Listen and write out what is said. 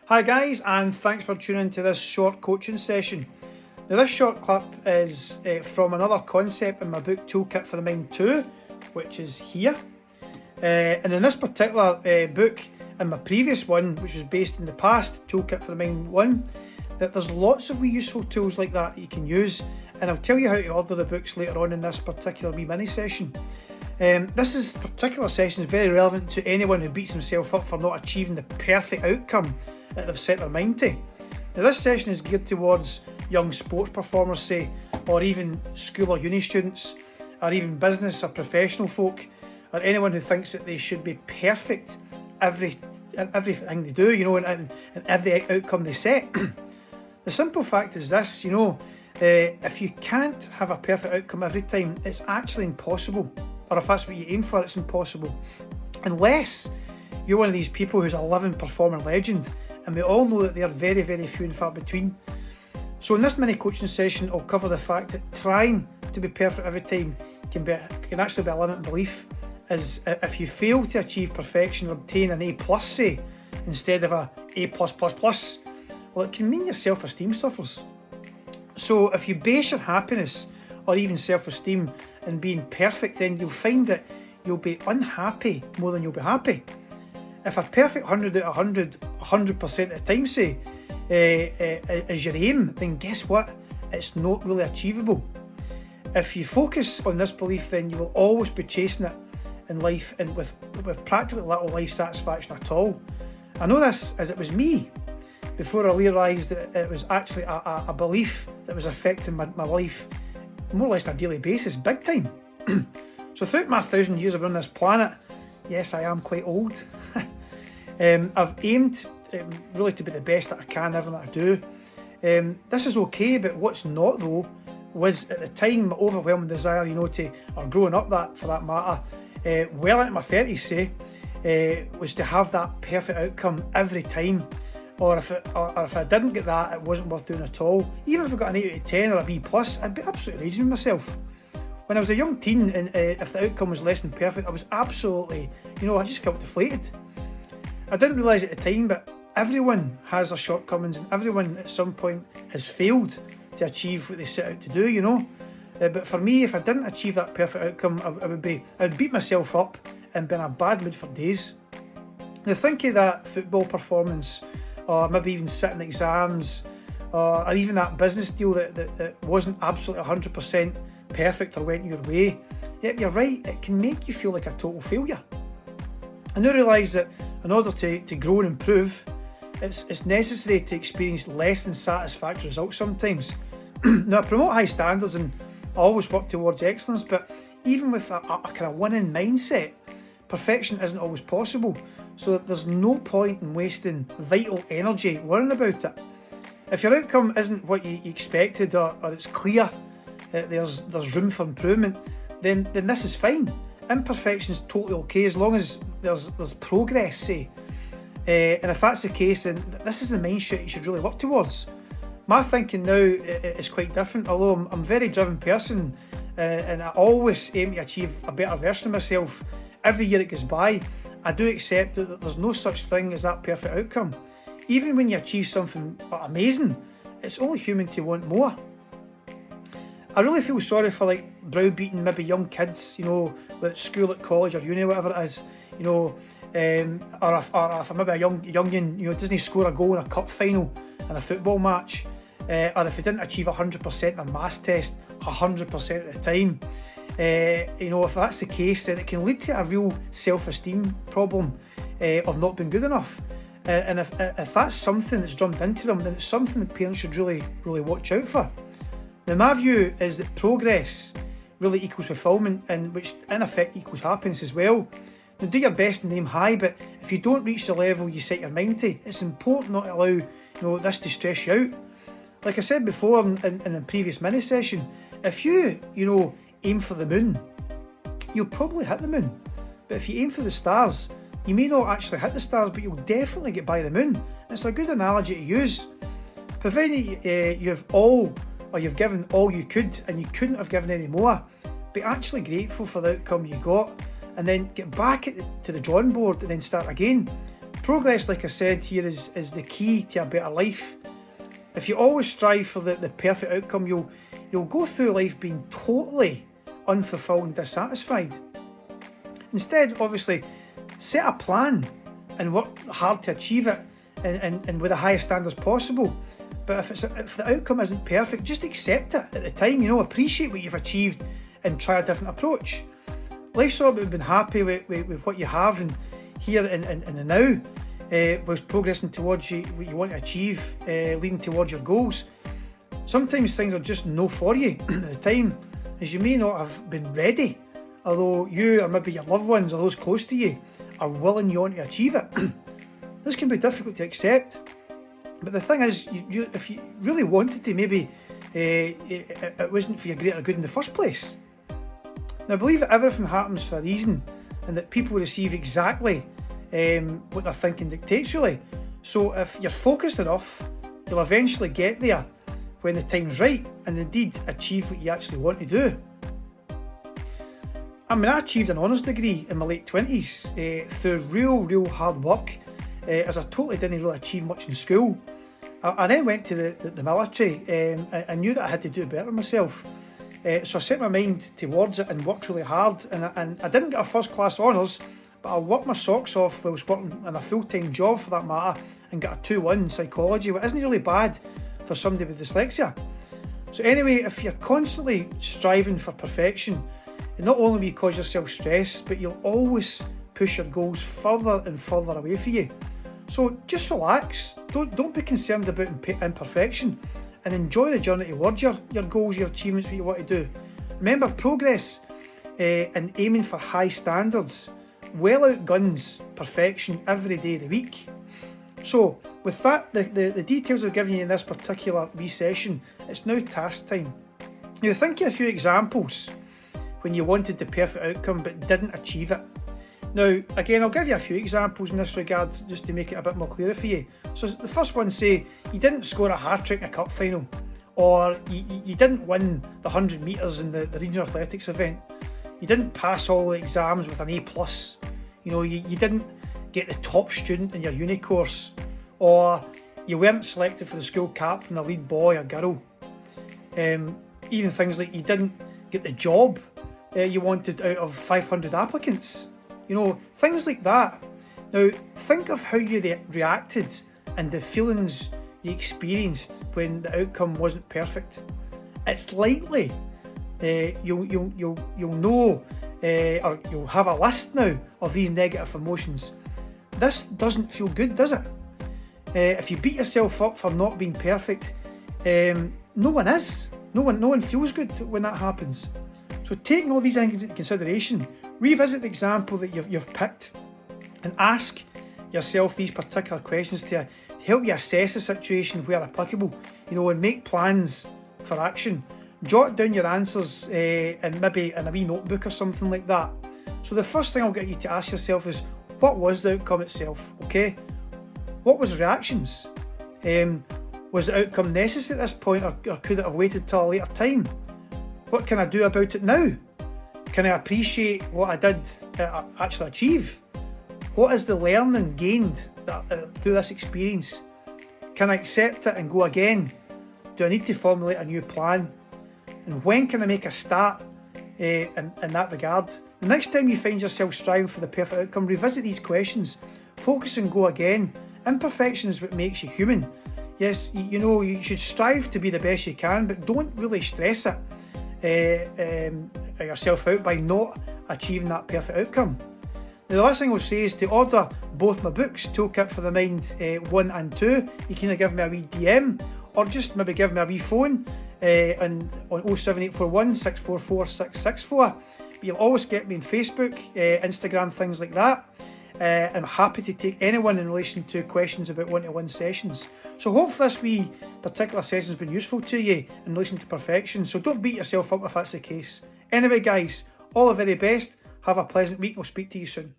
Hi guys, and thanks for tuning into this short coaching session. Now this short clip is from another concept in my book Toolkit for the Mind 2, which is here. And in this particular book, and my previous one, which was based in the past, Toolkit for the Mind 1, that there's lots of wee useful tools like that you can use, and I'll tell you how to order the books later on in this particular wee mini session. This particular session is very relevant to anyone who beats himself up for not achieving the perfect outcome that they've set their mind to. Now this session is geared towards young sports performers, say, or even school or uni students, or even business or professional folk, or anyone who thinks that they should be perfect everything they do, and every outcome they set. The simple fact is this, if you can't have a perfect outcome every time, it's actually impossible. Or if that's what you aim for, it's impossible. Unless you're one of these people who's a living performing legend, and we all know that they are very, very few and far between. So in this mini coaching session, I'll cover the fact that trying to be perfect every time can actually be a limiting belief. As if you fail to achieve perfection or obtain an A+, say, instead of a A+++, well, it can mean your self-esteem suffers. So if you base your happiness or even self-esteem in being perfect, then you'll find that you'll be unhappy more than you'll be happy. If a perfect 100 out of 100, 100% of the time, say, is your aim, then guess what? It's not really achievable. If you focus on this belief, then you will always be chasing it in life, and with practically little life satisfaction at all. I know this as it was me before I realised that it was actually a belief that was affecting my life more or less on a daily basis, big time. So throughout my 1,000 years of on this planet, yes, I am quite old. I've aimed really to be the best that I can, everything that I do. This is okay, but what's not though was at the time my overwhelming desire, or growing up that for that matter, well into my 30s, say, was to have that perfect outcome every time. Or if I didn't get that, it wasn't worth doing at all. Even if I got an 8 out of 10 or a B+, I'd be absolutely raging with myself. When I was a young teen, and if the outcome was less than perfect, I was absolutely, I just felt deflated. I didn't realise at the time, but everyone has their shortcomings, and everyone at some point has failed to achieve what they set out to do, But for me, if I didn't achieve that perfect outcome, I'd beat myself up and be in a bad mood for days. Now think of that football performance, or maybe even sitting exams, or even that business deal that wasn't absolutely 100% perfect or went your way. Yep, you're right, it can make you feel like a total failure. I now realise that in order to grow and improve, it's necessary to experience less than satisfactory results sometimes. Now I promote high standards and I always work towards excellence, but even with a kind of winning mindset, perfection isn't always possible. So there's no point in wasting vital energy worrying about it. If your outcome isn't what you expected, or it's clear that there's room for improvement, then this is fine. Imperfection is totally okay as long as there's progress, say. And if that's the case, then this is the mindset you should really work towards. My thinking now is quite different, although I'm a very driven person, and I always aim to achieve a better version of myself. Every year it goes by, I do accept that there's no such thing as that perfect outcome. Even when you achieve something amazing, it's only human to want more. I really feel sorry for browbeating maybe young kids, whether it's school, at college or uni, whatever it is, or if maybe a youngin, doesn't score a goal in a cup final in a football match, or if he didn't achieve 100% in a maths test 100% of the time. If that's the case, then it can lead to a real self-esteem problem of not being good enough. And if that's something that's drummed into them, then it's something that parents should really, really watch out for. Now, my view is that progress really equals fulfilment, and which in effect equals happiness as well. Now, do your best and aim high, but if you don't reach the level you set your mind to, it's important not to allow this to stress you out. Like I said before in a previous mini session, if you aim for the moon, you'll probably hit the moon. But if you aim for the stars, you may not actually hit the stars, but you'll definitely get by the moon. And it's a good analogy to use. Provided you've given all you could, and you couldn't have given any more, be actually grateful for the outcome you got, and then get back to the drawing board and then start again. progress, like I said here, is the key to a better life. If you always strive for the perfect outcome, you'll go through life being totally unfulfilled and dissatisfied. Instead, obviously, set a plan and work hard to achieve it and with the highest standards possible. But if the outcome isn't perfect, just accept it at the time, appreciate what you've achieved and try a different approach. Life's all about being happy with what you have, and here in the now, whilst progressing towards what you want to achieve, leading towards your goals. Sometimes things are just no for you at the time, as you may not have been ready, although you or maybe your loved ones or those close to you are willing you on to achieve it. This can be difficult to accept, but the thing is, if you really wanted to, maybe it wasn't for your greater good in the first place. Now, I believe that everything happens for a reason, and that people receive exactly what their thinking dictates, really. So if you're focused enough, you'll eventually get there when the time's right, and indeed achieve what you actually want to do. I achieved an honours degree in my late 20s through real hard work, as I totally didn't really achieve much in school. I then went to the military. I knew that I had to do better myself, so I set my mind towards it and worked really hard, and I didn't get a first class honours, but I worked my socks off while I was working in a full-time job for that matter, and got a 2-1 in psychology, which isn't really bad for somebody with dyslexia. So anyway, if you're constantly striving for perfection, it not only will cause yourself stress, but you'll always push your goals further and further away from you. So just relax, don't be concerned about imperfection, and enjoy the journey towards your goals, your achievements, what you want to do. Remember, progress and aiming for high standards well outguns perfection every day of the week. So with that, the details I've given you in this particular wee session, it's now task time. Now think of a few examples when you wanted the perfect outcome but didn't achieve it. Now again, I'll give you a few examples in this regard just to make it a bit more clear for you. So the first one, say you didn't score a hat-trick in a cup final, or you didn't win the 100 metres in the regional athletics event. You didn't pass all the exams with an A+. You didn't get the top student in your uni course, or you weren't selected for the school captain, the lead boy or girl. Even things like you didn't get the job you wanted out of 500 applicants. Things like that. Now, think of how you reacted and the feelings you experienced when the outcome wasn't perfect. It's likely you'll know, or you'll have a list now of these negative emotions. This doesn't feel good, does it? If you beat yourself up for not being perfect, no one is. No one feels good when that happens. So taking all these things into consideration, revisit the example that you've picked and ask yourself these particular questions to help you assess the situation where applicable, and make plans for action. Jot down your answers and maybe in a wee notebook or something like that. So the first thing I'll get you to ask yourself is, what was the outcome itself? Okay, what was the reactions? Was the outcome necessary at this point, or could it have waited till a later time? What can I do about it now? Can I appreciate what I did actually achieve? What is the learning gained through this experience? Can I accept it and go again? Do I need to formulate a new plan? And when can I make a start in that regard? The next time you find yourself striving for the perfect outcome, revisit these questions. Focus and go again. Imperfection is what makes you human. Yes, you should strive to be the best you can, but don't really stress it yourself out by not achieving that perfect outcome. Now, the last thing I'll say is to order both my books, Toolkit for the Mind 1 and 2. You can either give me a wee DM or just maybe give me a wee phone on 07841 644 664. But you'll always get me on Facebook, Instagram, things like that. I'm happy to take anyone in relation to questions about one-to-one sessions. So hopefully this wee particular session has been useful to you in relation to perfection. So don't beat yourself up if that's the case. Anyway guys, all the very best. Have a pleasant week. I'll speak to you soon.